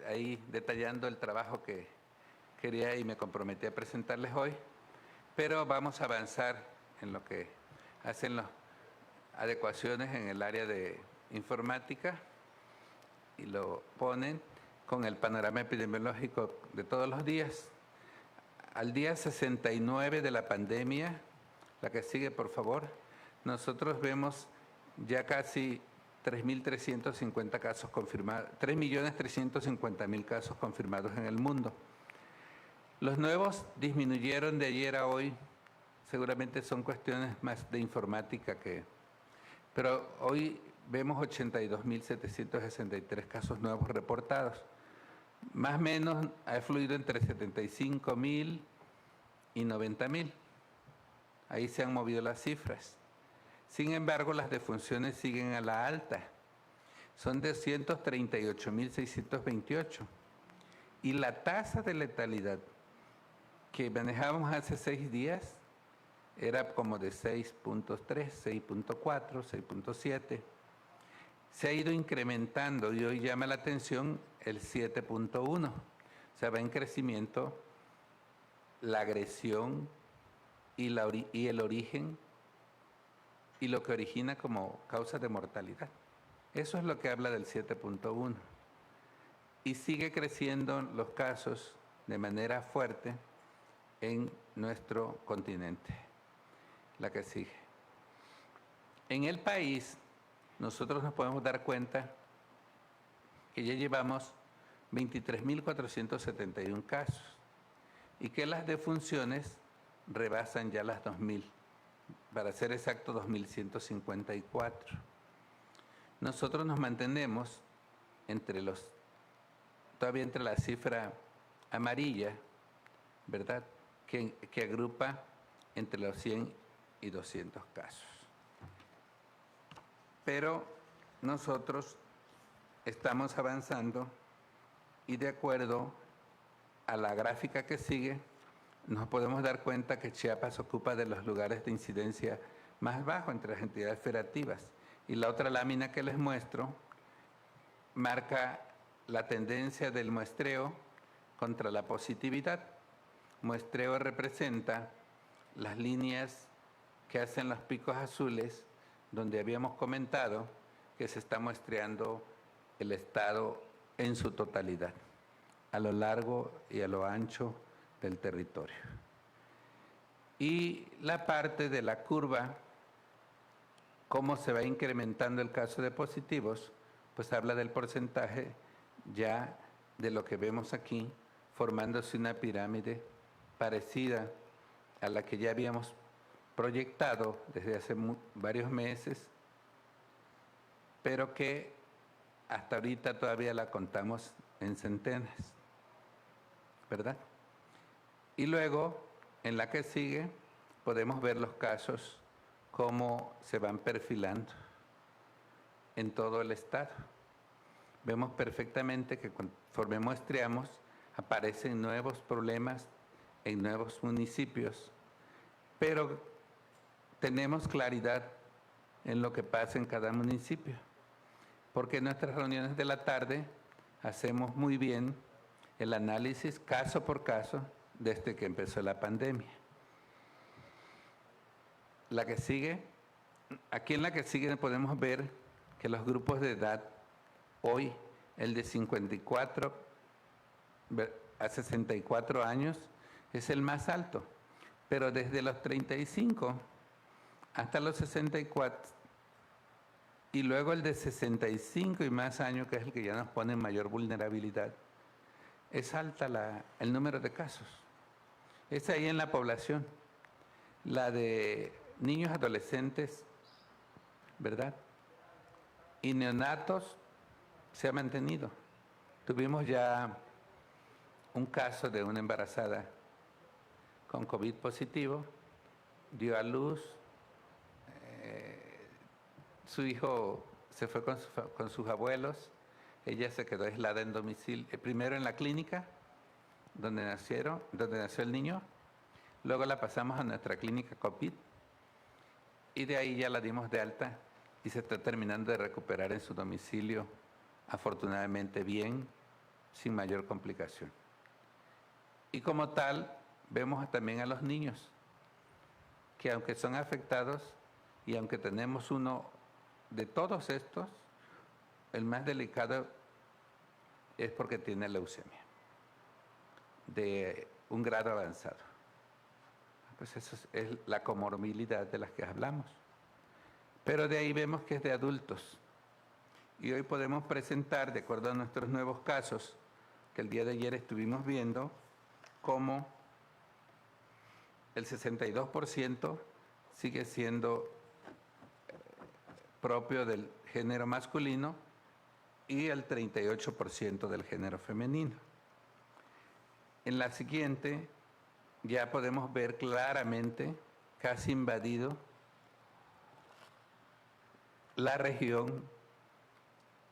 ahí detallando el trabajo que quería y me comprometí a presentarles hoy, pero vamos a avanzar en lo que hacen las adecuaciones en el área de informática y lo ponen con el panorama epidemiológico de todos los días. Al día 69 de la pandemia, la que sigue por favor, nosotros vemos ya casi 3.350 casos confirmados, 3.350.000 casos confirmados en el mundo. Los nuevos disminuyeron de ayer a hoy, seguramente son cuestiones más de informática pero hoy vemos 82.763 casos nuevos reportados. Más o menos ha fluido entre 75.000 y 90.000. Ahí se han movido las cifras. Sin embargo, las defunciones siguen a la alta. Son de 138.628. Y la tasa de letalidad que manejábamos hace 6 días era como de 6.3, 6.4, 6.7. Se ha ido incrementando y hoy llama la atención el 7.1. O sea, va en crecimiento la agresión y el origen y lo que origina como causa de mortalidad. Eso es lo que habla del 7.1. Y sigue creciendo los casos de manera fuerte en nuestro continente. La que sigue. En el país, nosotros nos podemos dar cuenta que ya llevamos 23.471 casos y que las defunciones rebasan ya las 2.000, para ser exacto 2.154. Nosotros nos mantenemos todavía entre la cifra amarilla, ¿verdad?, que agrupa entre los 100 y 200 casos. Pero nosotros estamos avanzando y de acuerdo a la gráfica que sigue, nos podemos dar cuenta que Chiapas ocupa de los lugares de incidencia más bajos entre las entidades federativas. Y la otra lámina que les muestro marca la tendencia del muestreo contra la positividad. Muestreo representa las líneas que hacen los picos azules, donde habíamos comentado que se está muestreando el estado en su totalidad, a lo largo y a lo ancho del territorio. Y la parte de la curva, cómo se va incrementando el caso de positivos, pues habla del porcentaje ya de lo que vemos aquí, formándose una pirámide parecida a la que ya habíamos proyectado desde hace varios meses, pero que hasta ahorita todavía la contamos en centenas, ¿verdad? Y luego, en la que sigue, podemos ver los casos, cómo se van perfilando en todo el estado. Vemos perfectamente que conforme muestreamos, aparecen nuevos problemas en nuevos municipios, pero tenemos claridad en lo que pasa en cada municipio, porque en nuestras reuniones de la tarde hacemos muy bien el análisis caso por caso desde que empezó la pandemia. La que sigue, aquí en la que sigue podemos ver que los grupos de edad, hoy el de 54 a 64 años es el más alto, pero desde los 35 hasta los 64 y luego el de 65 y más años, que es el que ya nos pone en mayor vulnerabilidad, es alta el número de casos. Es ahí en la población. La de niños, adolescentes, ¿verdad?, y neonatos se ha mantenido. Tuvimos ya un caso de una embarazada con COVID positivo, dio a luz, su hijo se fue con sus abuelos, ella se quedó aislada en domicilio, primero en la clínica donde nació el niño, luego la pasamos a nuestra clínica COVID y de ahí ya la dimos de alta y se está terminando de recuperar en su domicilio, afortunadamente bien, sin mayor complicación. Y como tal, vemos también a los niños, que aunque son afectados y aunque tenemos uno de todos estos, el más delicado es porque tiene leucemia, de un grado avanzado. Pues eso es la comorbilidad de las que hablamos. Pero de ahí vemos que es de adultos. Y hoy podemos presentar, de acuerdo a nuestros nuevos casos, que el día de ayer estuvimos viendo, cómo el 62% sigue siendo propio del género masculino y el 38% del género femenino. En la siguiente ya podemos ver claramente, casi invadido, la región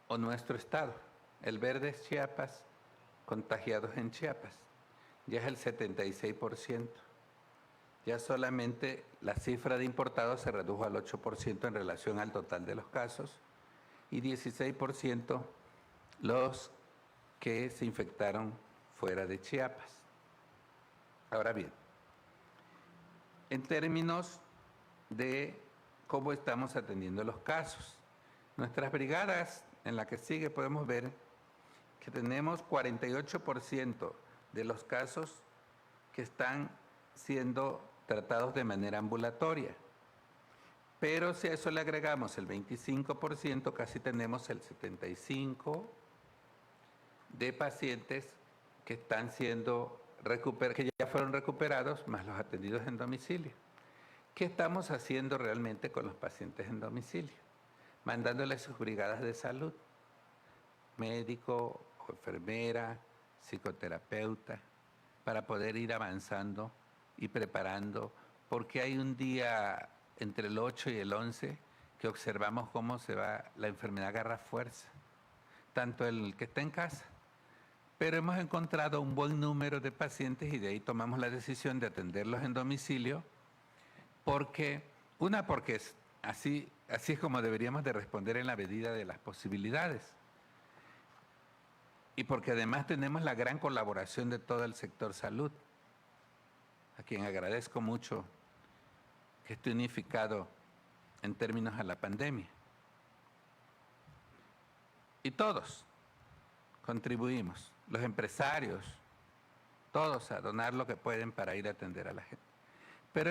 o nuestro estado. El verde es Chiapas, contagiados en Chiapas. Ya es el 76%. Ya solamente la cifra de importados se redujo al 8% en relación al total de los casos y 16% los que se infectaron fuera de Chiapas. Ahora bien, en términos de cómo estamos atendiendo los casos, nuestras brigadas, en la que sigue podemos ver que tenemos 48% de los casos que están siendo tratados de manera ambulatoria. Pero si a eso le agregamos el 25%, casi tenemos el 75% de pacientes que están siendo que ya fueron recuperados, más los atendidos en domicilio. ¿Qué estamos haciendo realmente con los pacientes en domicilio? Mandándoles sus brigadas de salud, médico o enfermera, psicoterapeuta, para poder ir avanzando y preparando, porque hay un día entre el 8 y el 11 que observamos cómo se va, la enfermedad agarra fuerza, tanto el que está en casa. Pero hemos encontrado un buen número de pacientes y de ahí tomamos la decisión de atenderlos en domicilio, porque es así es como deberíamos de responder en la medida de las posibilidades. Y porque además tenemos la gran colaboración de todo el sector salud, a quien agradezco mucho que esté unificado en términos a la pandemia. Y todos contribuimos, los empresarios, todos a donar lo que pueden para ir a atender a la gente. Pero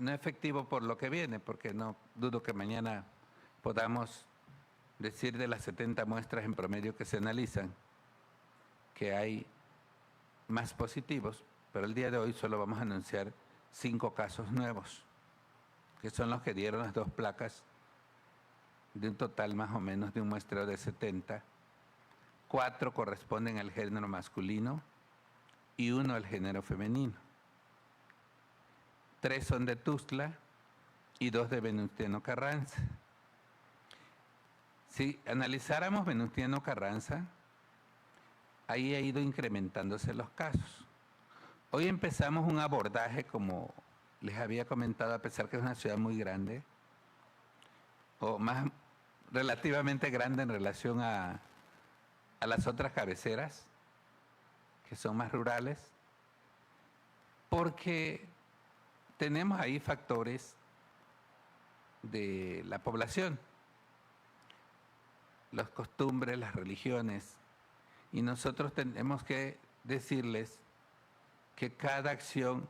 no efectivo por lo que viene, porque no dudo que mañana podamos decir de las 70 muestras en promedio que se analizan, que hay más positivos, pero el día de hoy solo vamos a anunciar 5 casos nuevos, que son los que dieron las 2 placas de un total más o menos de un muestreo de 70. 4 corresponden al género masculino y 1 al género femenino. 3 son de Tuxtla y 2 de Venustiano Carranza. Si analizáramos Venustiano Carranza, ahí ha ido incrementándose los casos. Hoy empezamos un abordaje, como les había comentado, a pesar que es una ciudad muy grande, o más relativamente grande en relación a las otras cabeceras, que son más rurales, porque tenemos ahí factores de la población, las costumbres, las religiones, y nosotros tenemos que decirles que cada acción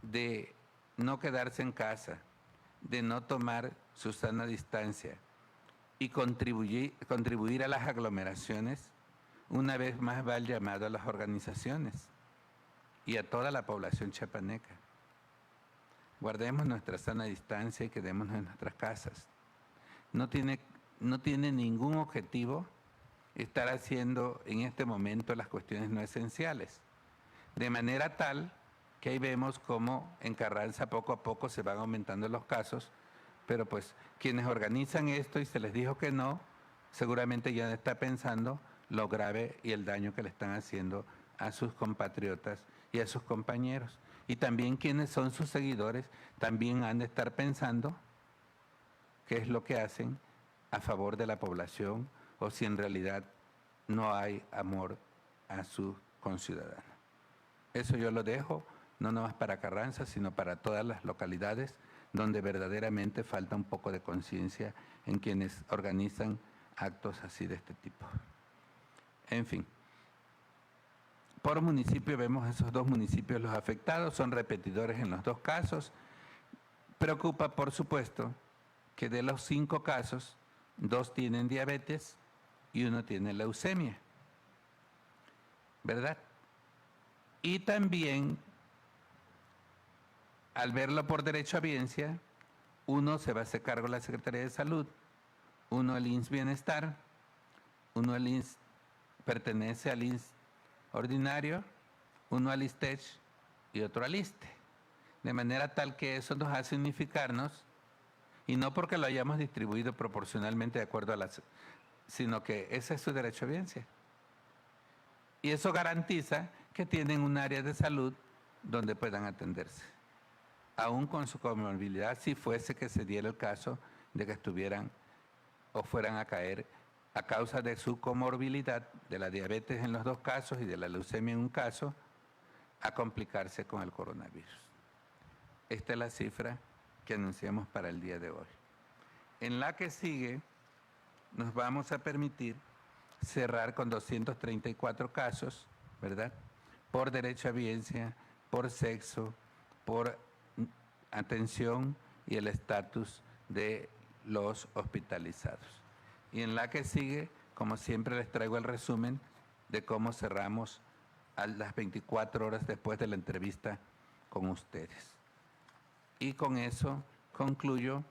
de no quedarse en casa, de no tomar su sana distancia y contribuir a las aglomeraciones, una vez más va el llamado a las organizaciones y a toda la población chiapaneca. Guardemos nuestra sana distancia y quedémonos en nuestras casas. No tiene ningún objetivo estar haciendo en este momento las cuestiones no esenciales. De manera tal que ahí vemos cómo en Carranza poco a poco se van aumentando los casos, pero pues quienes organizan esto y se les dijo que no, seguramente ya está pensando lo grave y el daño que le están haciendo a sus compatriotas y a sus compañeros. Y también quienes son sus seguidores también han de estar pensando qué es lo que hacen a favor de la población o si en realidad no hay amor a sus conciudadanos. Eso yo lo dejo, no nomás para Carranza, sino para todas las localidades donde verdaderamente falta un poco de conciencia en quienes organizan actos así de este tipo. En fin, por municipio vemos esos 2 municipios los afectados, son repetidores en los 2 casos. Preocupa, por supuesto, que de los 5 casos, 2 tienen diabetes y 1 tiene leucemia, ¿verdad? Y también, al verlo por derecho a biencia, 1 se va a hacer cargo de la Secretaría de Salud, 1 el IMSS Bienestar, 1 el IMSS pertenece al IMSS ordinario, 1 al ISSSTECH y otro al ISSSTE. De manera tal que eso nos hace unificarnos, y no porque lo hayamos distribuido proporcionalmente de acuerdo a las, sino que ese es su derecho a biencia. Y eso garantiza que tienen un área de salud donde puedan atenderse, aún con su comorbilidad, si fuese que se diera el caso de que estuvieran o fueran a caer a causa de su comorbilidad, de la diabetes en los 2 casos y de la leucemia en un caso, a complicarse con el coronavirus. Esta es la cifra que anunciamos para el día de hoy. En la que sigue, nos vamos a permitir cerrar con 234 casos, ¿verdad? Por derecho a biencia, por sexo, por atención y el estatus de los hospitalizados. Y en la que sigue, como siempre, les traigo el resumen de cómo cerramos a las 24 horas después de la entrevista con ustedes. Y con eso concluyo,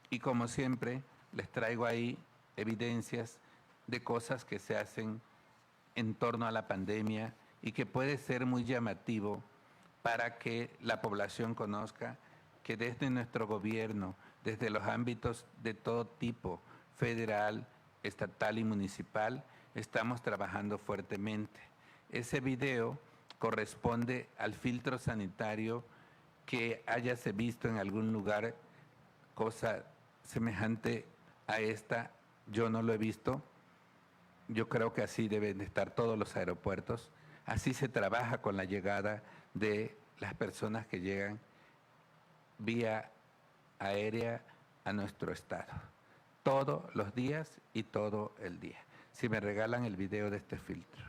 y como siempre, les traigo ahí evidencias de cosas que se hacen en torno a la pandemia y que puede ser muy llamativo para que la población conozca que desde nuestro gobierno, desde los ámbitos de todo tipo, federal, estatal y municipal, estamos trabajando fuertemente. Ese video corresponde al filtro sanitario que hayase visto en algún lugar, cosa semejante a esta, yo no lo he visto. Yo creo que así deben de estar todos los aeropuertos. Así se trabaja con la llegada de las personas que llegan vía aérea a nuestro estado. Todos los días y todo el día. Si me regalan el video de este filtro.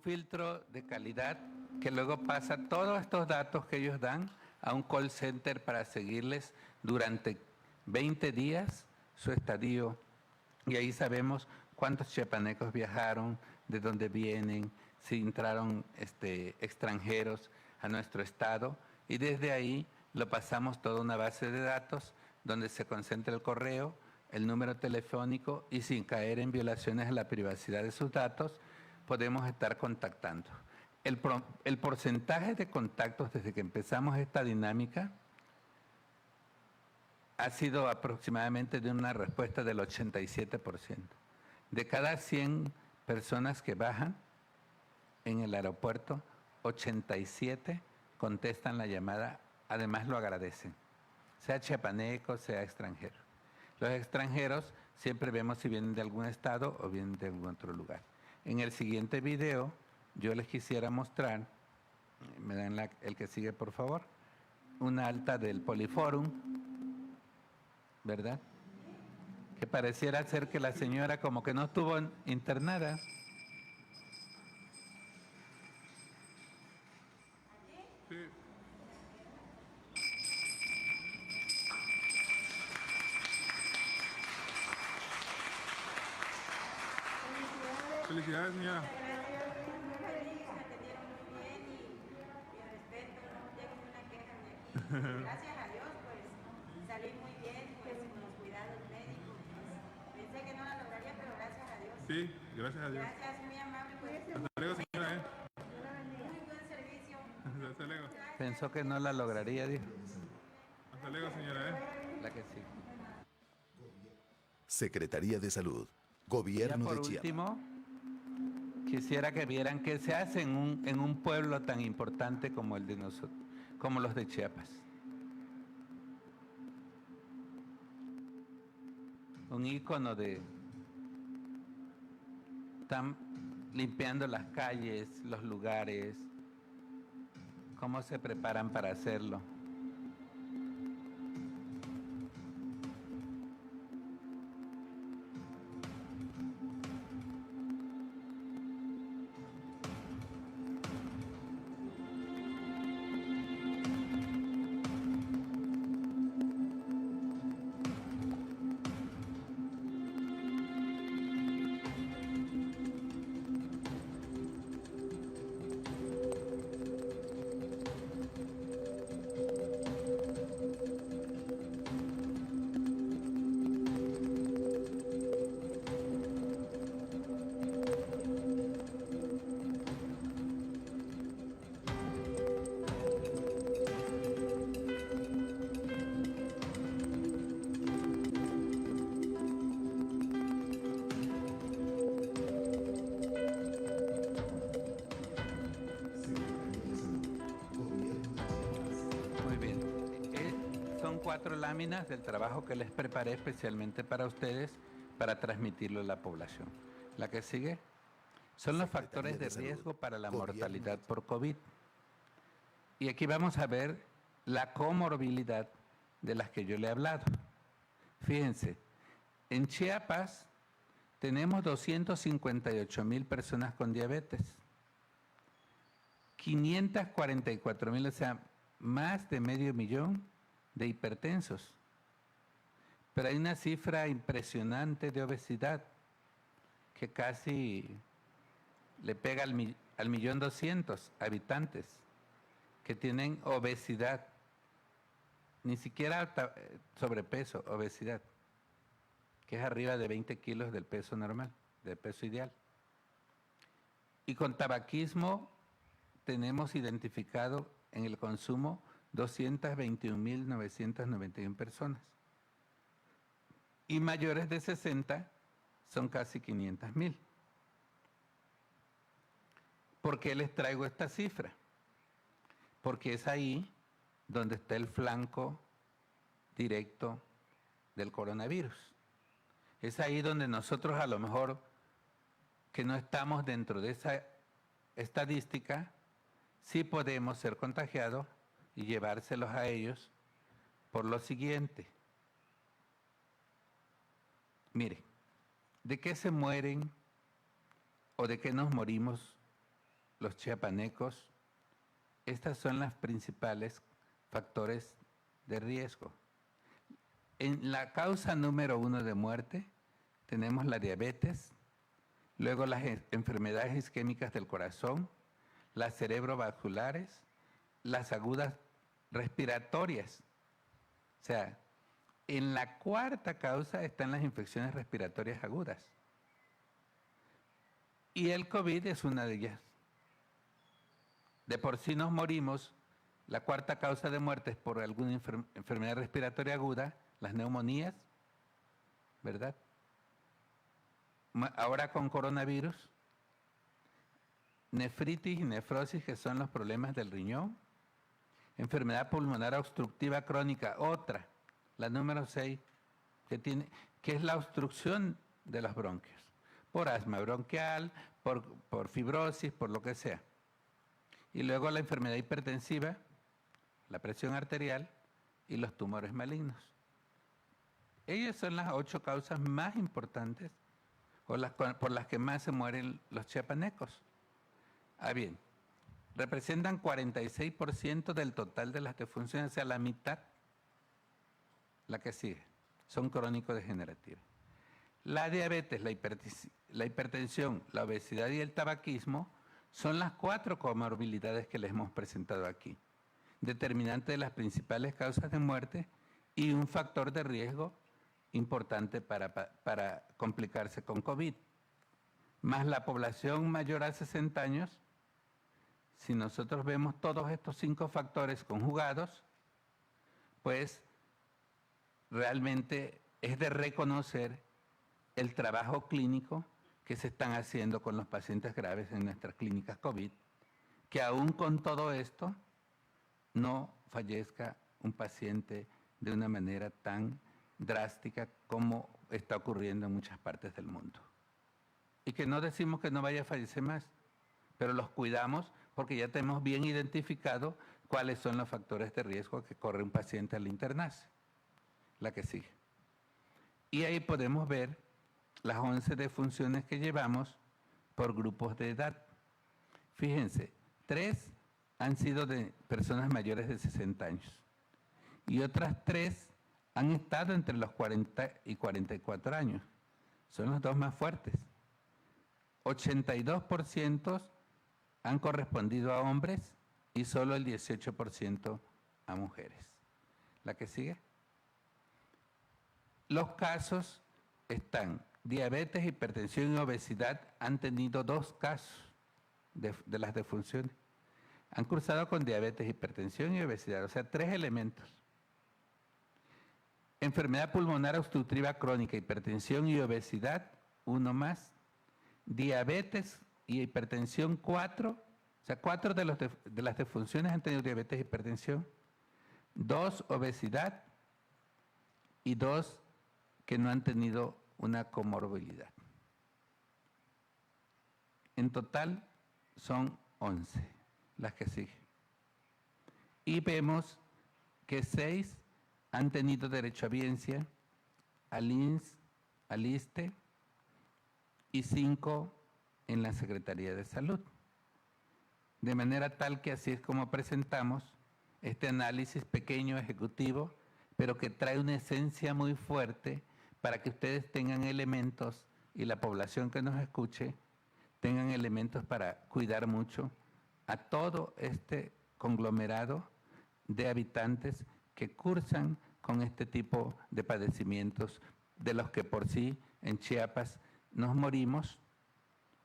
filtro de calidad que luego pasa todos estos datos que ellos dan a un call center para seguirles durante 20 días su estadio. Y ahí sabemos cuántos chiapanecos viajaron, de dónde vienen, si entraron extranjeros a nuestro estado. Y desde ahí lo pasamos toda una base de datos donde se concentra el correo, el número telefónico y sin caer en violaciones a la privacidad de sus datos, podemos estar contactando. El porcentaje de contactos desde que empezamos esta dinámica ha sido aproximadamente de una respuesta del 87%. De cada 100 personas que bajan en el aeropuerto, 87 contestan la llamada, además lo agradecen, sea chiapaneco, sea extranjero. Los extranjeros siempre vemos si vienen de algún estado o vienen de algún otro lugar. En el siguiente video yo les quisiera mostrar, me dan el que sigue por favor, una alta del Poliforum, ¿verdad? Que pareciera ser que la señora como que no estuvo internada. Sí. Felicidades, señora. Gracias a Dios, pues salí muy bien, pues con los cuidados médicos. Pensé que no la lograría, pero gracias a Dios. Sí, gracias a Dios. Gracias, muy amable. Pues. Hasta luego, señora. Muy buen servicio. Hasta luego. Pensó que no la lograría, dijo. Hasta luego, señora. La que sí. Secretaría de Salud, Ya Gobierno por de Chiapas. último, quisiera que vieran qué se hace en un pueblo tan importante como el de nosotros, como los de Chiapas. Un ícono de están limpiando las calles, los lugares, cómo se preparan para hacerlo. Muy bien. Son 4 láminas del trabajo que les preparé especialmente para ustedes para transmitirlo a la población. La que sigue son los factores de riesgo para la mortalidad por COVID. Y aquí vamos a ver la comorbilidad de las que yo le he hablado. Fíjense, en Chiapas tenemos 258,000 personas con diabetes, 544,000, o sea, más de 500,000 de hipertensos. Pero hay una cifra impresionante de obesidad que casi le pega al 1.200.000 habitantes que tienen obesidad, ni siquiera sobrepeso, obesidad, que es arriba de 20 kilos del peso normal, del peso ideal. Y con tabaquismo tenemos identificado en el consumo 221,991 personas. Y mayores de 60 son casi 500,000. ¿Por qué les traigo esta cifra? Porque es ahí donde está el flanco directo del coronavirus. Es ahí donde nosotros a lo mejor que no estamos dentro de esa estadística, sí podemos ser contagiados y llevárselos a ellos por lo siguiente. Mire, ¿de qué se mueren o de qué nos morimos los chiapanecos, estas son las principales factores de riesgo. En la causa número 1 de muerte tenemos la diabetes, luego las enfermedades isquémicas del corazón, las cerebrovasculares, las agudas respiratorias. O sea, en la cuarta causa están las infecciones respiratorias agudas. Y el COVID es una de ellas. De por sí nos morimos, la cuarta causa de muerte es por alguna enfermedad respiratoria aguda, las neumonías, ¿verdad? Ahora con coronavirus, nefritis y nefrosis, que son los problemas del riñón, enfermedad pulmonar obstructiva crónica, otra, la número 6, que es la obstrucción de los bronquios, por asma bronquial, por fibrosis, por lo que sea. Y luego la enfermedad hipertensiva, la presión arterial y los tumores malignos. Ellas son las 8 causas más importantes por las que más se mueren los chiapanecos. Ah, bien, representan 46% del total de las defunciones, o sea, la mitad, la que sigue, son crónico-degenerativas. La diabetes, la hipertensión, la obesidad y el tabaquismo son las 4 comorbilidades que les hemos presentado aquí, determinante de las principales causas de muerte y un factor de riesgo importante para complicarse con COVID. Más la población mayor a 60 años, si nosotros vemos todos estos 5 factores conjugados, pues realmente es de reconocer el trabajo clínico que se están haciendo con los pacientes graves en nuestras clínicas COVID, que aún con todo esto no fallezca un paciente de una manera tan drástica como está ocurriendo en muchas partes del mundo. Y que no decimos que no vaya a fallecer más, pero los cuidamos porque ya tenemos bien identificado cuáles son los factores de riesgo que corre un paciente al internarse. La que sigue. Y ahí podemos ver las 11 defunciones que llevamos por grupos de edad. Fíjense, 3 han sido de personas mayores de 60 años y otras 3 han estado entre los 40 y 44 años. Son los 2 más fuertes. 82% han correspondido a hombres y solo el 18% a mujeres. La que sigue. Los casos están, diabetes, hipertensión y obesidad han tenido 2 casos de las defunciones. Han cruzado con diabetes, hipertensión y obesidad, o sea, 3 elementos. Enfermedad pulmonar obstructiva crónica, hipertensión y obesidad, 1 más. Diabetes y hipertensión, 4. O sea, 4 de las defunciones han tenido diabetes y hipertensión. 2, obesidad. Y 2 que no han tenido una comorbilidad. En total son 11 las que siguen. Y vemos que 6 han tenido derecho a audiencia, al INSS, al ISSSTE, y 5 en la Secretaría de Salud. De manera tal que así es como presentamos este análisis pequeño, ejecutivo, pero que trae una esencia muy fuerte para que ustedes tengan elementos y la población que nos escuche tengan elementos para cuidar mucho a todo este conglomerado de habitantes que cursan con este tipo de padecimientos de los que por sí en Chiapas nos morimos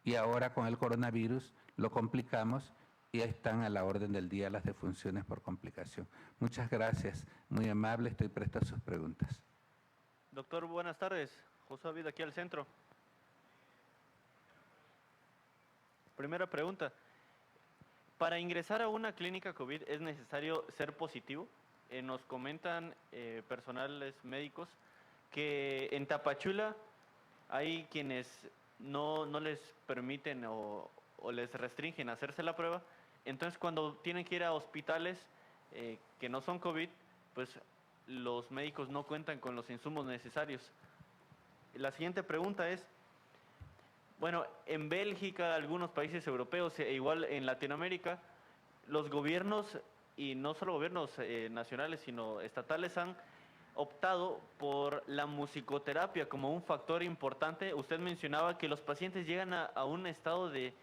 y ahora con el coronavirus lo complicamos y ahí están a la orden del día las defunciones por complicación. Muchas gracias, muy amable, estoy presto a sus preguntas. Doctor, buenas tardes. José David, aquí al centro. Primera pregunta. ¿Para ingresar a una clínica COVID es necesario ser positivo? Nos comentan personales médicos que en Tapachula hay quienes no les permiten o les restringen hacerse la prueba. Entonces, cuando tienen que ir a hospitales que no son COVID, pues los médicos no cuentan con los insumos necesarios. La siguiente pregunta es, Bueno, en Bélgica, algunos países europeos e igual en Latinoamérica, los gobiernos, y no solo gobiernos nacionales, sino estatales, han optado por la musicoterapia como un factor importante. Usted mencionaba que los pacientes llegan a un estado de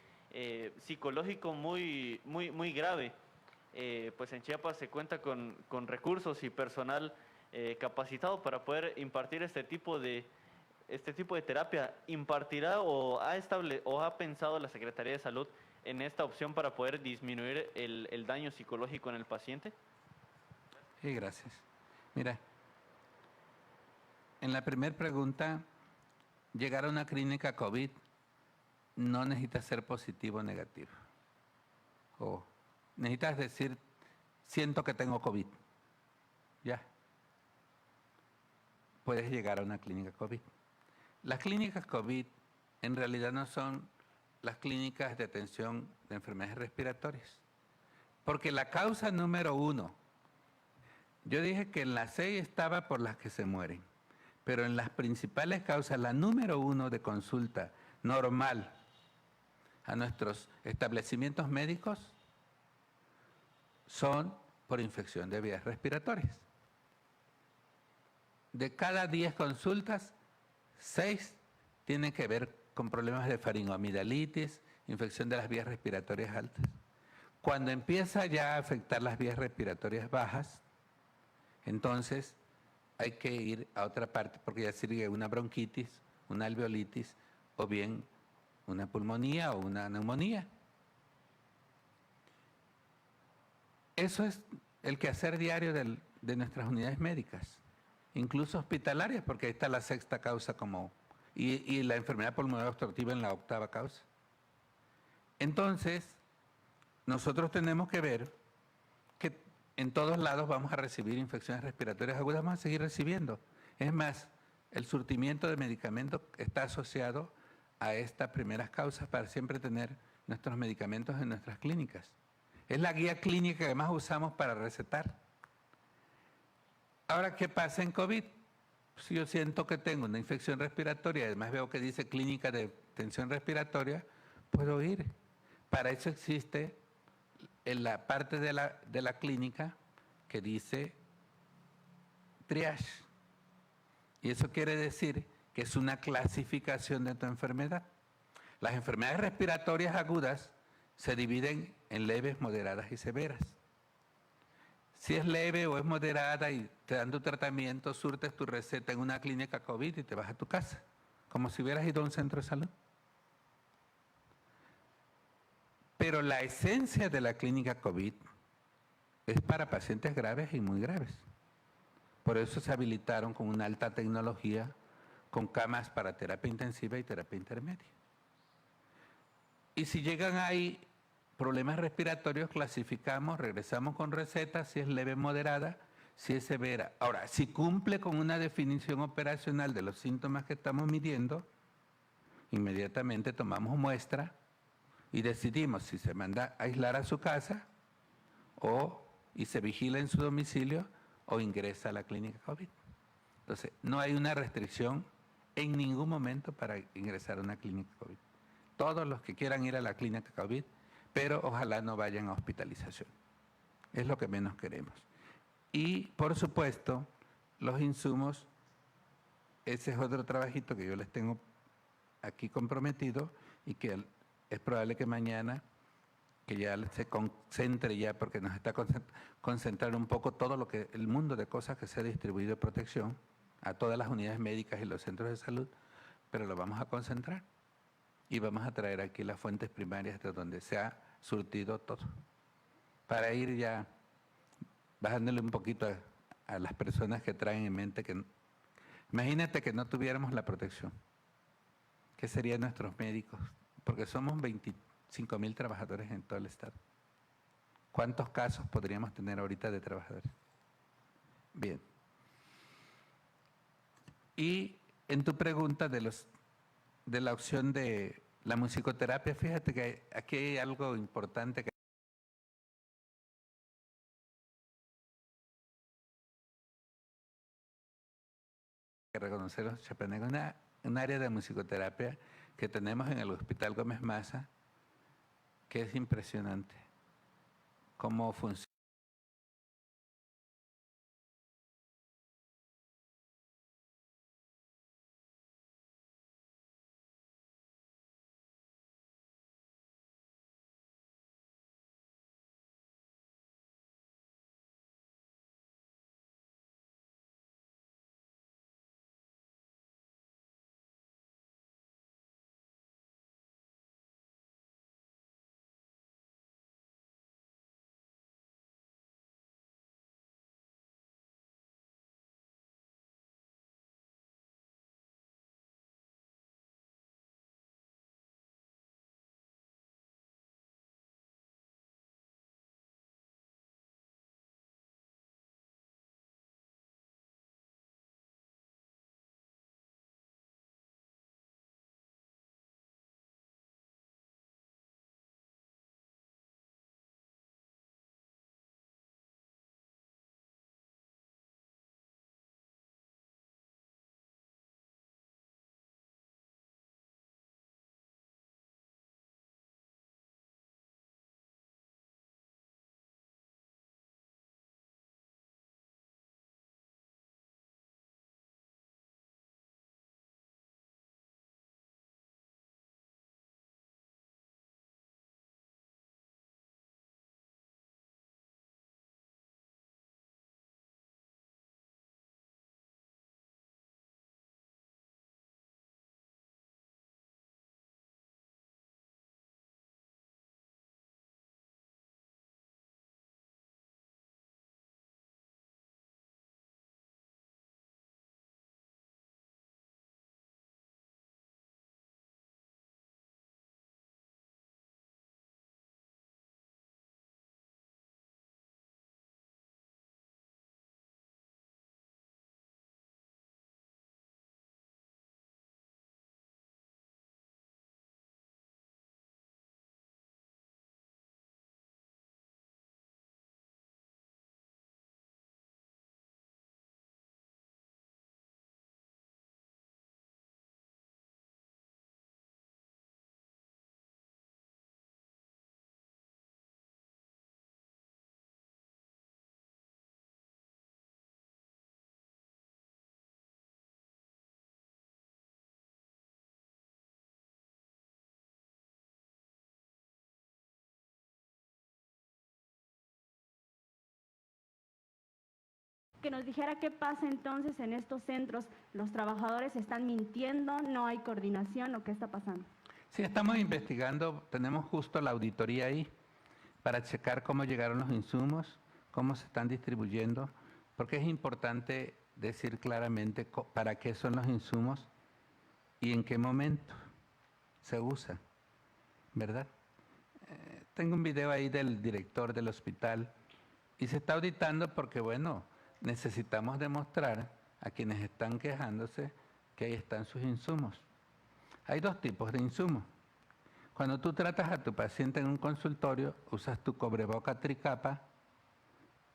psicológico muy grave. Pues en Chiapas se cuenta con recursos y personal capacitado para poder impartir este tipo de terapia. ¿Impartirá o ha pensado la Secretaría de Salud en esta opción para poder disminuir el daño psicológico en el paciente? Sí, gracias. Mira, en la primera pregunta, llegar a una clínica COVID no necesita ser positivo o negativo. O necesitas decir, siento que tengo COVID. Ya. Puedes llegar a una clínica COVID. Las clínicas COVID en realidad no son las clínicas de atención de enfermedades respiratorias. Porque la causa número 1, yo dije que en las 6 estaba por las que se mueren, pero en las principales causas, la número 1 de consulta normal a nuestros establecimientos médicos son por infección de vías respiratorias. De cada 10 consultas, 6 tienen que ver con problemas de faringoamidalitis, infección de las vías respiratorias altas. Cuando empieza ya a afectar las vías respiratorias bajas, entonces hay que ir a otra parte porque ya sigue una bronquitis, una alveolitis o bien una pulmonía o una neumonía. Eso es el quehacer diario de nuestras unidades médicas, incluso hospitalarias, porque ahí está la 6ª causa y la enfermedad pulmonar obstructiva en la 8ª causa. Entonces, nosotros tenemos que ver que en todos lados vamos a recibir infecciones respiratorias agudas, vamos a seguir recibiendo. Es más, el surtimiento de medicamentos está asociado a estas primeras causas para siempre tener nuestros medicamentos en nuestras clínicas. Es la guía clínica que más usamos para recetar. Ahora, ¿qué pasa en COVID? Si yo siento que tengo una infección respiratoria, además veo que dice clínica de tensión respiratoria, puedo ir. Para eso existe en la parte de la clínica que dice triage. Y eso quiere decir que es una clasificación de tu enfermedad. Las enfermedades respiratorias agudas se dividen en leves, moderadas y severas. Si es leve o es moderada y te dan tu tratamiento, surtes tu receta en una clínica COVID y te vas a tu casa, como si hubieras ido a un centro de salud. Pero la esencia de la clínica COVID es para pacientes graves y muy graves. Por eso se habilitaron con una alta tecnología, con camas para terapia intensiva y terapia intermedia. Y si llegan ahí problemas respiratorios, clasificamos, regresamos con recetas, si es leve, moderada, si es severa. Ahora, si cumple con una definición operacional de los síntomas que estamos midiendo, inmediatamente tomamos muestra y decidimos si se manda a aislar a su casa y se vigila en su domicilio o ingresa a la clínica COVID. Entonces, no hay una restricción en ningún momento para ingresar a una clínica COVID. Todos los que quieran ir a la clínica COVID, pero ojalá no vayan a hospitalización. Es lo que menos queremos. Y, por supuesto, los insumos, ese es otro trabajito que yo les tengo aquí comprometido y que es probable que mañana, que ya se concentre ya, porque nos está concentrando un poco todo el mundo de cosas que se ha distribuido de protección a todas las unidades médicas y los centros de salud, pero lo vamos a concentrar y vamos a traer aquí las fuentes primarias de donde se ha surtido todo, para ir ya bajándole un poquito a las personas que traen en mente que, imagínate que no tuviéramos la protección, ¿qué serían nuestros médicos? Porque somos 25,000 trabajadores en todo el estado. ¿Cuántos casos podríamos tener ahorita de trabajadores? Bien. Y en tu pregunta de la opción de la musicoterapia, fíjate que aquí hay algo importante que reconocer los chapanecos. Un área de musicoterapia que tenemos en el Hospital Gómez Maza, que es impresionante cómo funciona. Que nos dijera qué pasa entonces en estos centros. ¿Los trabajadores están mintiendo? ¿No hay coordinación? ¿O qué está pasando? Sí, estamos investigando, tenemos justo la auditoría ahí para checar cómo llegaron los insumos, cómo se están distribuyendo, porque es importante decir claramente para qué son los insumos y en qué momento se usa, ¿verdad? Tengo un video ahí del director del hospital y se está auditando porque, bueno, necesitamos demostrar a quienes están quejándose que ahí están sus insumos. Hay dos tipos de insumos. Cuando tú tratas a tu paciente en un consultorio, usas tu cubreboca tricapa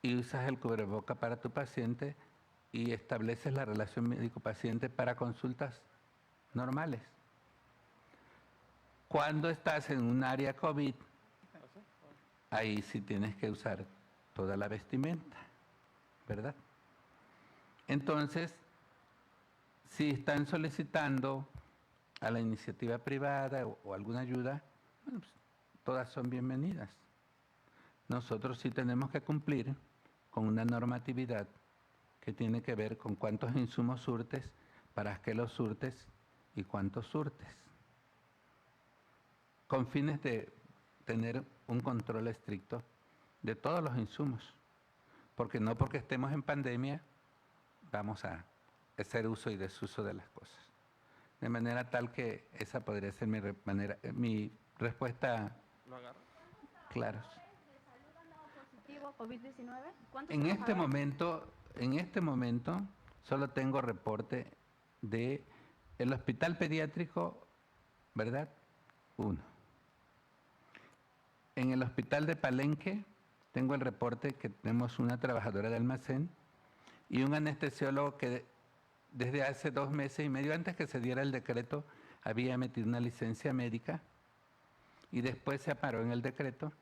y usas el cubreboca para tu paciente y estableces la relación médico-paciente para consultas normales. Cuando estás en un área COVID, ahí sí tienes que usar toda la vestimenta, ¿verdad? Entonces, si están solicitando a la iniciativa privada o alguna ayuda, bueno, pues, todas son bienvenidas. Nosotros sí tenemos que cumplir con una normatividad que tiene que ver con cuántos insumos surtes, para qué los surtes y cuántos surtes, con fines de tener un control estricto de todos los insumos, porque no porque estemos en pandemia vamos a hacer uso y desuso de las cosas. De manera tal que esa podría ser mi respuesta. ¿Lo agarro? Claro. ¿Positivo COVID-19? ¿Cuántos En este trabajadores? momento solo tengo reporte de el hospital pediátrico, ¿verdad? 1. En el hospital de Palenque tengo el reporte que tenemos una trabajadora de almacén y un anestesiólogo que desde hace 2 meses y medio, antes que se diera el decreto, había emitido una licencia médica y después se paró en el decreto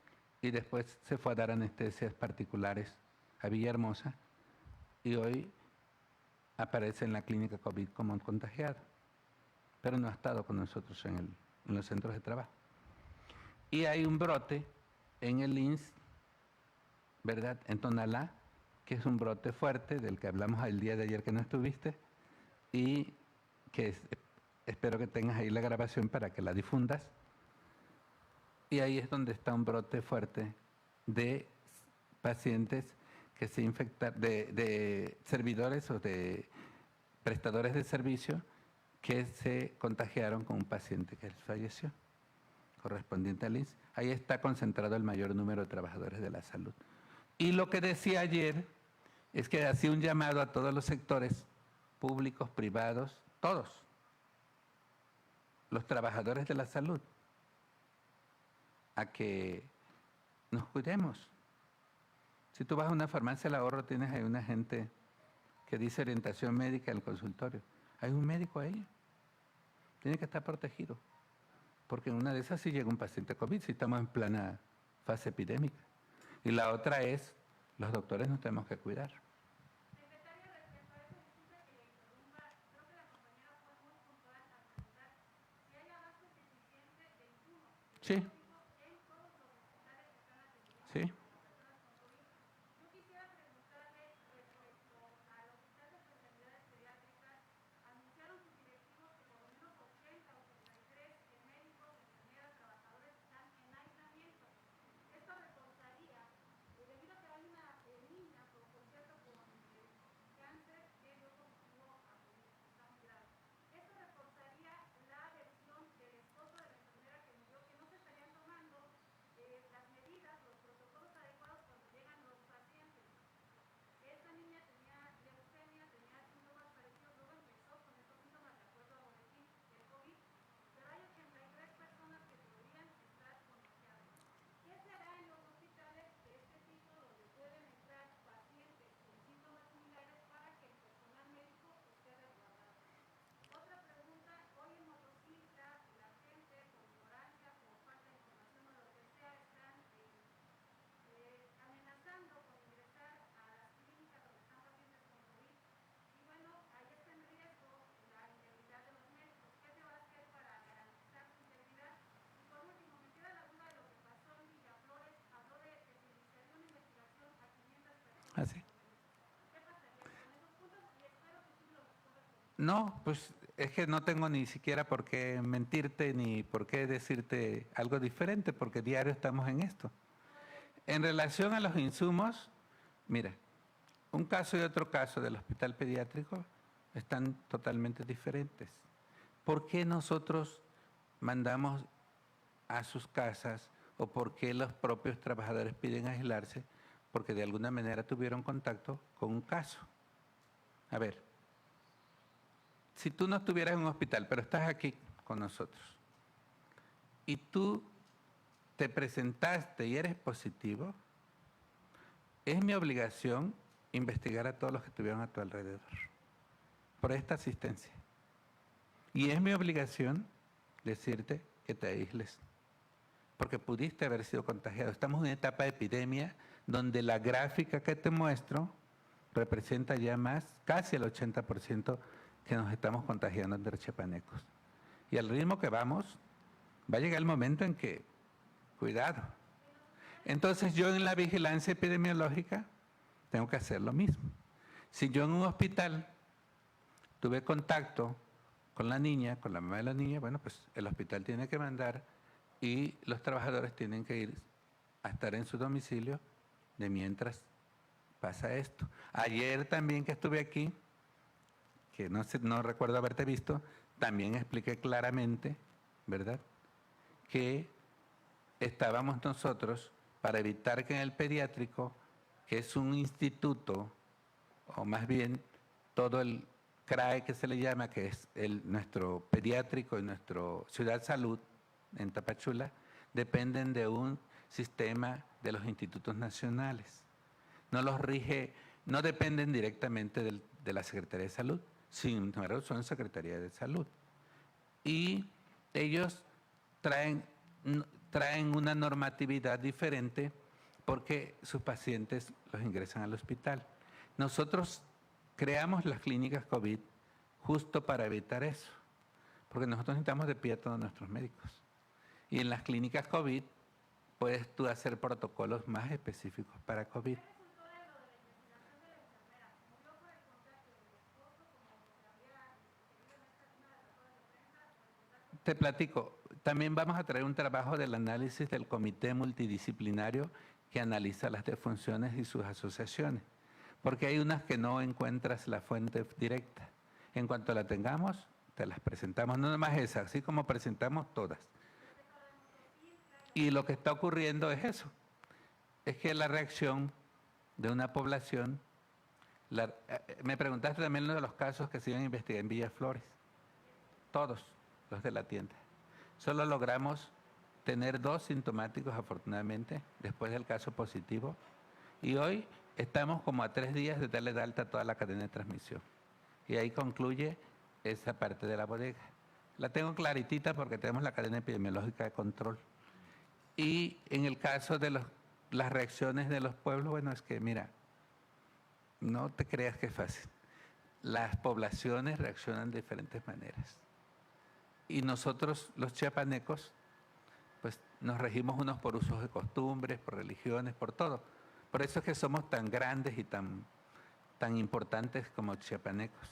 y después se fue a dar anestesias particulares a Villahermosa y hoy aparece en la clínica COVID como un contagiado, pero no ha estado con nosotros en los centros de trabajo. Y hay un brote en el INSS, ¿verdad?, en Tonalá, que es un brote fuerte del que hablamos el día de ayer que no estuviste y que espero que tengas ahí la grabación para que la difundas. Y ahí es donde está un brote fuerte de pacientes que se infectaron, de servidores o de prestadores de servicio que se contagiaron con un paciente que falleció, correspondiente al INSS. Ahí está concentrado el mayor número de trabajadores de la salud. Y lo que decía ayer es que hacía un llamado a todos los sectores públicos, privados, todos, los trabajadores de la salud, a que nos cuidemos. Si tú vas a una farmacia del ahorro, tienes ahí una gente que dice orientación médica en el consultorio. Hay un médico ahí. Tiene que estar protegido. Porque en una de esas sí llega un paciente COVID, si estamos en plena fase epidémica. Y la otra es, los doctores nos tenemos que cuidar. Secretaria, respecto a eso, disculpe que le interrumpa, creo que la compañera fue muy puntual al preguntar si hay abasto suficiente de insumos. Sí. En todos los hospitales que están atendiendo Sí. a personas con COVID. Yo quisiera preguntarle respecto al Hospital de Especialidades Pediátricas, anunciaron sus directivos que por lo menos 80 o 83 médicos, enfermeras, trabajadores están en aislamiento. Esto reforzaría, debido a que hay una niña, por cierto, con cáncer que dio positivo a COVID, está muy grave. Esto reforzaría la versión del esposo de la enfermera que murió, que no se estarían tomando las medidas, los protocolos adecuados cuando llegan los pacientes. Esta niña tenía leucemia, tenía síntomas parecidos, luego empezó con estos síntomas de acuerdo a boletín del COVID, pero hay 83 personas que podrían estar contagiadas. ¿Qué será en los hospitales de este tipo donde pueden entrar pacientes con síntomas similares para que el personal médico esté resguardado? Otra pregunta, hoy en motocicleta la gente por ignorancia, por falta de información o lo que sea, están amenazando con ingresar a las clínicas donde están pacientes con COVID. Y bueno, ahí está en riesgo la integridad de los médicos. ¿Qué se va a hacer para garantizar su integridad? Y por último, me queda la duda de lo que pasó en Villaflores. Habló de que se iniciaría una investigación a 500 personas. ¿Ah, sí? ¿Qué pasaría con esos puntos? Y espero que sí me lo respondas. No, pues es que no tengo ni siquiera por qué mentirte ni por qué decirte algo diferente, porque diario estamos en esto. En relación a los insumos, mira, un caso y otro caso del hospital pediátrico están totalmente diferentes. ¿Por qué nosotros mandamos a sus casas o por qué los propios trabajadores piden aislarse? Porque de alguna manera tuvieron contacto con un caso. A ver, si tú no estuvieras en un hospital, pero estás aquí con nosotros, y tú te presentaste y eres positivo, es mi obligación investigar a todos los que estuvieron a tu alrededor por esta asistencia. Y es mi obligación decirte que te aísles, porque pudiste haber sido contagiado. Estamos en una etapa de epidemia donde la gráfica que te muestro representa ya más, casi el 80% que nos estamos contagiando entre chiapanecos. Y al ritmo que vamos, va a llegar el momento en que, cuidado. Entonces yo en la vigilancia epidemiológica tengo que hacer lo mismo. Si yo en un hospital tuve contacto con la niña, con la mamá de la niña, bueno, pues el hospital tiene que mandar y los trabajadores tienen que ir a estar en su domicilio de mientras pasa esto. Ayer también que estuve aquí, que no recuerdo haberte visto, también expliqué claramente, ¿verdad?, que estábamos nosotros para evitar que en el pediátrico, que es un instituto, o más bien todo el CRAE que se le llama, que es nuestro pediátrico y nuestro Ciudad Salud en Tapachula, dependen de un sistema de los institutos nacionales. No los rige, no dependen directamente de la Secretaría de Salud, sin embargo son Secretaría de Salud. y ellos traen una normatividad diferente porque sus pacientes los ingresan al hospital. Nosotros creamos las clínicas COVID justo para evitar eso, porque nosotros necesitamos de pie a todos nuestros médicos. Y en las clínicas COVID puedes tú hacer protocolos más específicos para COVID. Te platico, también vamos a traer un trabajo del análisis del comité multidisciplinario que analiza las defunciones y sus asociaciones, porque hay unas que no encuentras la fuente directa. En cuanto la tengamos, te las presentamos, no nomás esas, así como presentamos todas. Y lo que está ocurriendo es eso, es que la reacción de una población, me preguntaste también uno de los casos que se iban a investigar en Villa Flores, todos los de la tienda. Solo logramos tener 2 sintomáticos, afortunadamente, después del caso positivo. Y hoy estamos como a 3 días de darle de alta a toda la cadena de transmisión. Y ahí concluye esa parte de la bodega. La tengo claritita porque tenemos la cadena epidemiológica de control. Y en el caso de las reacciones de los pueblos, bueno, es que mira, no te creas que es fácil. Las poblaciones reaccionan de diferentes maneras. Y nosotros, los chiapanecos, pues nos regimos unos por usos de costumbres, por religiones, por todo. Por eso es que somos tan grandes y tan importantes como chiapanecos.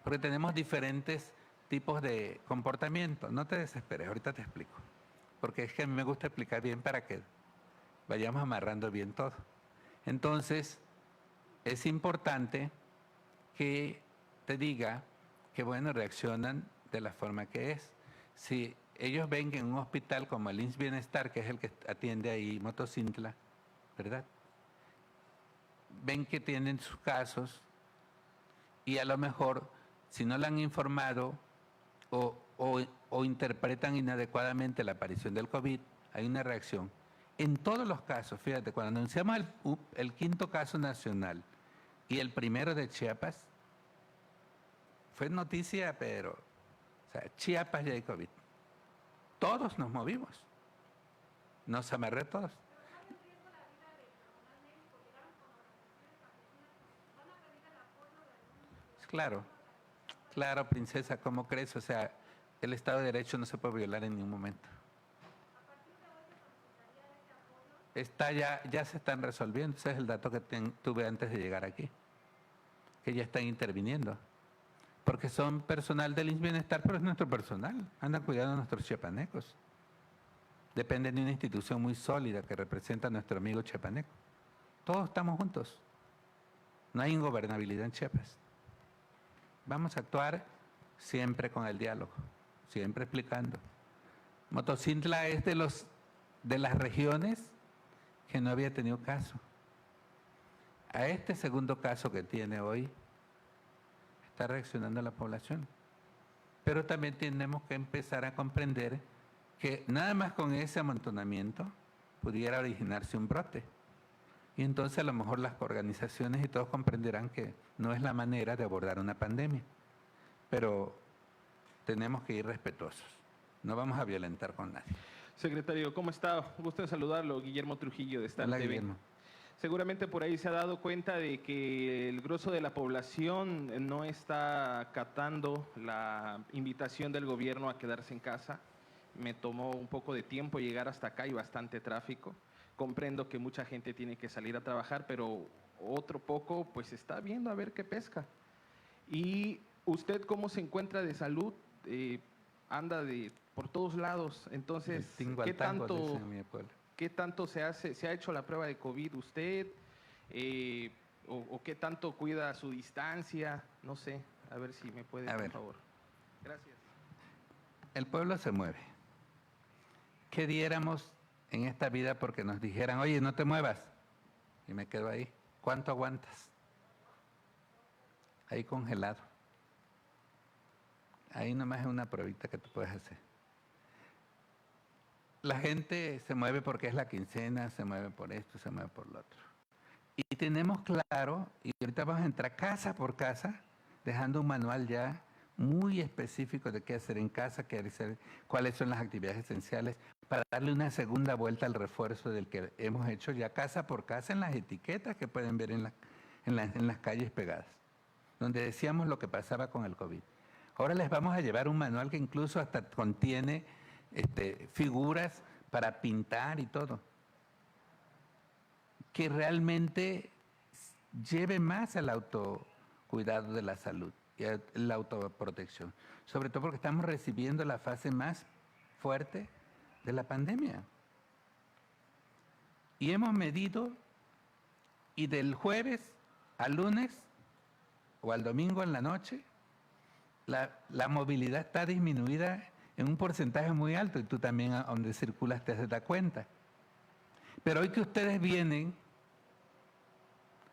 Porque tenemos diferentes tipos de comportamiento. No te desesperes, ahorita te explico. Porque es que a mí me gusta explicar bien para que vayamos amarrando bien todo. Entonces, es importante que te diga que, bueno, reaccionan de la forma que es. Si ellos ven que en un hospital como el IMSS Bienestar, que es el que atiende ahí Motocintla, ¿verdad? Ven que tienen sus casos y a lo mejor, si no le han informado o interpretan inadecuadamente la aparición del COVID, hay una reacción. En todos los casos, fíjate, cuando anunciamos el 5º caso nacional y el primero de Chiapas, fue noticia, pero, o sea, Chiapas ya hay COVID. Todos nos movimos. Nos amarré todos. Claro, claro, princesa, ¿cómo crees? O sea, el Estado de Derecho no se puede violar en ningún momento. Ya se están resolviendo, ese es el dato que tuve antes de llegar aquí, que ya están interviniendo, porque son personal del IMSS Bienestar, pero es nuestro personal, andan cuidando a nuestros chiapanecos. Dependen de una institución muy sólida que representa a nuestro amigo chiapaneco. Todos estamos juntos, no hay ingobernabilidad en Chiapas. Vamos a actuar siempre con el diálogo, siempre explicando. Motocintla es de las regiones que no había tenido caso. A este segundo caso que tiene hoy, está reaccionando la población. Pero también tenemos que empezar a comprender que nada más con ese amontonamiento pudiera originarse un brote. Y entonces a lo mejor las organizaciones y todos comprenderán que no es la manera de abordar una pandemia. Pero tenemos que ir respetuosos. No vamos a violentar con nadie. Secretario, ¿cómo está? Gusto en saludarlo, Guillermo Trujillo de Star Hola, TV. Guillermo. Seguramente por ahí se ha dado cuenta de que el grosso de la población no está acatando la invitación del gobierno a quedarse en casa. Me tomó un poco de tiempo llegar hasta acá y bastante tráfico. Comprendo que mucha gente tiene que salir a trabajar, pero otro poco pues está viendo a ver qué pesca. ¿Y usted cómo se encuentra de salud? Anda por todos lados, entonces, ¿qué tanto se ha hecho la prueba de COVID usted? ¿O qué tanto cuida su distancia? No sé, a ver si me puede, por favor. Gracias. El pueblo se mueve. ¿Qué diéramos en esta vida porque nos dijeran, oye, no te muevas? Y me quedo ahí. ¿Cuánto aguantas? Ahí congelado. Ahí nomás es una pruebita que tú puedes hacer. La gente se mueve porque es la quincena, se mueve por esto, se mueve por lo otro. Y tenemos claro, y ahorita vamos a entrar casa por casa, dejando un manual ya muy específicos de qué hacer en casa, qué hacer, cuáles son las actividades esenciales, para darle una segunda vuelta al refuerzo del que hemos hecho ya casa por casa en las etiquetas que pueden ver en las calles pegadas, donde decíamos lo que pasaba con el COVID. Ahora les vamos a llevar un manual que incluso hasta contiene figuras para pintar y todo, que realmente lleve más al autocuidado de la salud y a la autoprotección, sobre todo porque estamos recibiendo la fase más fuerte de la pandemia. Y hemos medido, y del jueves al lunes o al domingo en la noche, la movilidad está disminuida en un porcentaje muy alto, y tú también a donde circulas te das cuenta. Pero hoy que ustedes vienen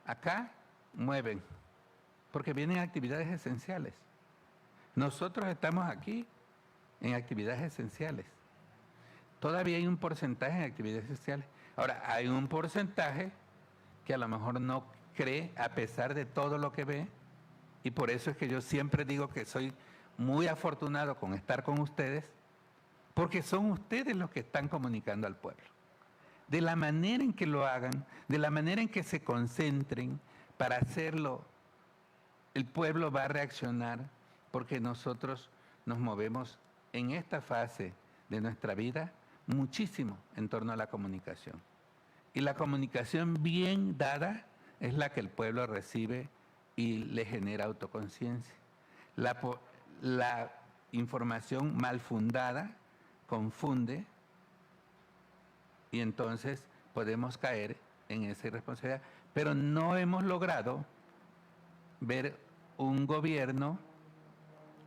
acá, mueven, porque vienen actividades esenciales. Nosotros estamos aquí en actividades esenciales. Todavía hay un porcentaje en actividades esenciales. Ahora, hay un porcentaje que a lo mejor no cree a pesar de todo lo que ve, y por eso es que yo siempre digo que soy muy afortunado con estar con ustedes, porque son ustedes los que están comunicando al pueblo. De la manera en que lo hagan, de la manera en que se concentren para hacerlo, el pueblo va a reaccionar, porque nosotros nos movemos en esta fase de nuestra vida muchísimo en torno a la comunicación. Y la comunicación bien dada es la que el pueblo recibe y le genera autoconciencia. La información mal fundada confunde, y entonces podemos caer en esa irresponsabilidad. Pero no hemos logrado ver un gobierno,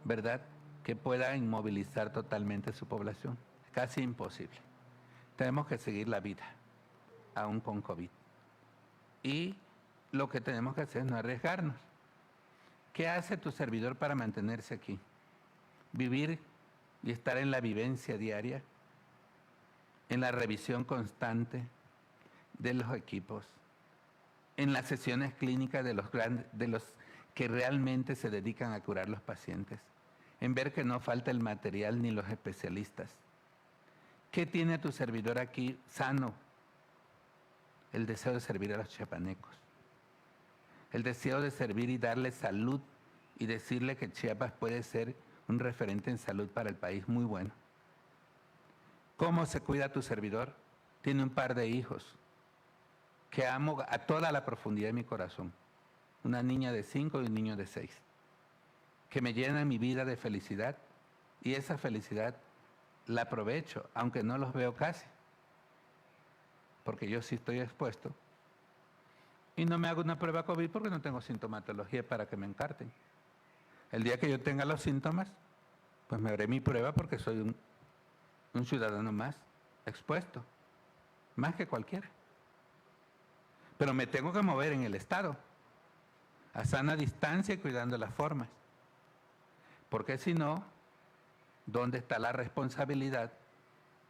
¿verdad?, que pueda inmovilizar totalmente su población. Casi imposible. Tenemos que seguir la vida, aún con COVID. Y lo que tenemos que hacer es no arriesgarnos. ¿Qué hace tu servidor para mantenerse aquí? Vivir y estar en la vivencia diaria, en la revisión constante de los equipos, en las sesiones clínicas de los que realmente se dedican a curar los pacientes, en ver que no falta el material ni los especialistas. ¿Qué tiene tu servidor aquí sano? El deseo de servir a los chiapanecos, el deseo de servir y darle salud y decirle que Chiapas puede ser un referente en salud para el país muy bueno. ¿Cómo se cuida tu servidor? Tiene un par de hijos que amo a toda la profundidad de mi corazón. Una niña de 5 y un niño de 6, que me llenan mi vida de felicidad, y esa felicidad la aprovecho, aunque no los veo casi, porque yo sí estoy expuesto. Y no me hago una prueba COVID porque no tengo sintomatología para que me encarten. El día que yo tenga los síntomas, pues me haré mi prueba, porque soy un ciudadano más expuesto, más que cualquiera. Pero me tengo que mover en el Estado, a sana distancia y cuidando las formas. Porque si no, ¿dónde está la responsabilidad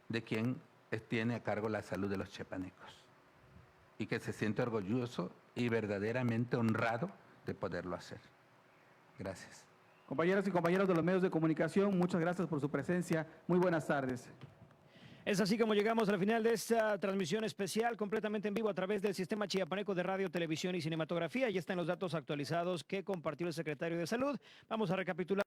de quien tiene a cargo la salud de los chiapanecos? Y que se siente orgulloso y verdaderamente honrado de poderlo hacer. Gracias. Compañeras y compañeros de los medios de comunicación, muchas gracias por su presencia. Muy buenas tardes. Es así como llegamos al final de esta transmisión especial, completamente en vivo a través del Sistema Chiapaneco de Radio, Televisión y Cinematografía. Ya están los datos actualizados que compartió el secretario de Salud. Vamos a recapitular.